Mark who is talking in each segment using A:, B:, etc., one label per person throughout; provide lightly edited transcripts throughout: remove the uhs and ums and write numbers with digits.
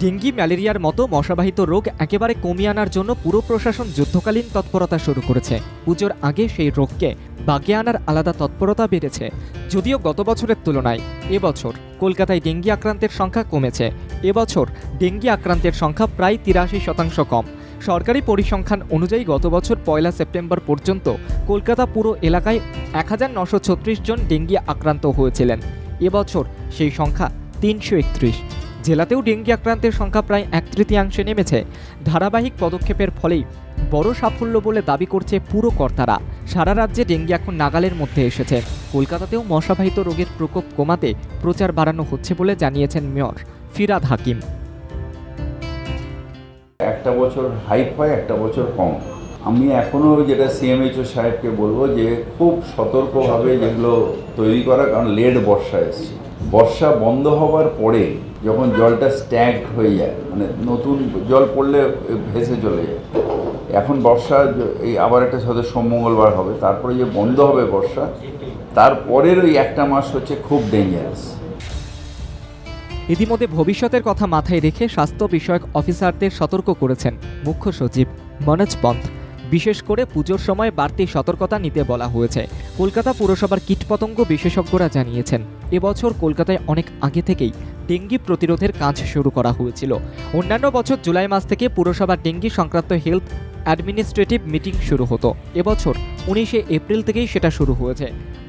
A: Dengue ম্যালেরিয়ার মতো মশাবাহিত রোগ একেবারে কমিয়ে আনার জন্য পুরো প্রশাসন যুদ্ধকালীন তৎপরতা শুরু করেছে। পুজোর আগে সেই রোগকে বাগে আনার আলাদা তৎপরতা বেড়েছে। যদিও গত বছরের তুলনায় এবছর কলকাতায় ডেঙ্গি আক্রান্তের সংখ্যা কমেছে। এবছর ডেঙ্গি আক্রান্তের সংখ্যা প্রায় 83% কম। সরকারি পরিসংখ্যান অনুযায়ী গত বছর 1 সেপ্টেম্বর পর্যন্ত কলকাতা পুরো এলাকায় 1936 জন ডেঙ্গি আক্রান্ত হয়েছিলেন। এবছর সেই সংখ্যা 331। জেলাতেও ডেঙ্গি আক্রান্তের সংখ্যা প্রায় 1/3 নেমেছে। ধারাবাহিক পদক্ষেপের ফলেই বড় সাফল্য বলে দাবি করছে পুরো কর্তারা। সারা রাজ্যে ডেঙ্গি এখন নাগালের মধ্যে এসেছে। কলকাতাতেও মশাবাহিত রোগের প্রকোপ কমাতে প্রচার বাড়ানো হচ্ছে বলে জানিয়েছেন মেয়র ফিরহাদ হাকিম।
B: একটা বছর হাইপ হয়, একটা বছর কম। আমি এখনও যেটা সিএমএইচও সাহেবকে বলবো যে খুব সতর্কভাবে যেগুলো তৈরি করা, কারণ লেট বর্ষা এসছে। বর্ষা বন্ধ হওয়ার পরে যখন জলটা স্ট্যাগড হয়ে যায়, মানে নতুন জল পড়লে ভেসে চলে যায়। এখন বর্ষা এই আবার একটা সাথে সোম-মঙ্গলবার হবে, তারপরে যে বন্ধ হবে বর্ষা, তারপরের ওই একটা মাস হচ্ছে খুব ডেঞ্জারাস।
A: ইতিমধ্যে ভবিষ্যতের কথা মাথায় রেখে স্বাস্থ্য বিষয়ক অফিসারদের সতর্ক করেছেন মুখ্য সচিব মনোজ পন্থ। বিশেষ করে পুজোর সময় বাড়তি সতর্কতা নিতে বলা হয়েছে। কলকাতা পুরসভার কীটপতঙ্গ বিশেষজ্ঞরা জানিয়েছেন, এবছর কলকাতায় অনেক আগে থেকেই ডেঙ্গি প্রতিরোধের কাজ শুরু করা হয়েছিল। অন্যান্য বছর জুলাই মাস থেকে পুরসভার ডেঙ্গি সংক্রান্ত হেলথ অ্যাডমিনিস্ট্রেটিভ মিটিং শুরু হতো। এবছর 19 এপ্রিল থেকেই সেটা শুরু হয়েছে।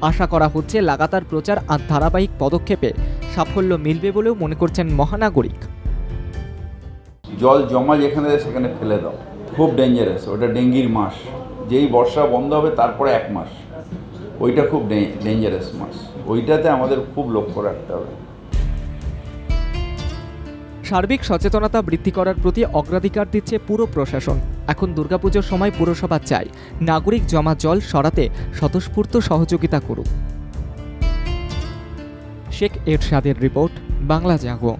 A: আশা করা হচ্ছে লাগাতার প্রচার আর ধারাবাহিক পদক্ষেপে সাফল্য মিলবে বলেও মনে করছেন মহানাগরিক।
B: জল জমা যেখানে সেখানে ফেলে দাও, খুব ডেঞ্জারাস। ওটা ডেঙ্গির মাস। যেই বর্ষা বন্ধ হবে তারপরে 1 মাস, ওইটা খুব ডেঞ্জারাস মাস। ওইটাতে আমাদের খুব লক্ষ্য রাখতে হবে।
A: সার্বিক সচেতনতা বৃদ্ধি করার প্রতি অগ্রাধিকার দিচ্ছে পুরো প্রশাসন। এখন দুর্গাপুজোর সময় পুরসভা চায় নাগরিক জমা জল সরাতে স্বতঃস্ফূর্ত সহযোগিতা করুক। শেখ এরশাদের রিপোর্ট, বাংলা জাগো।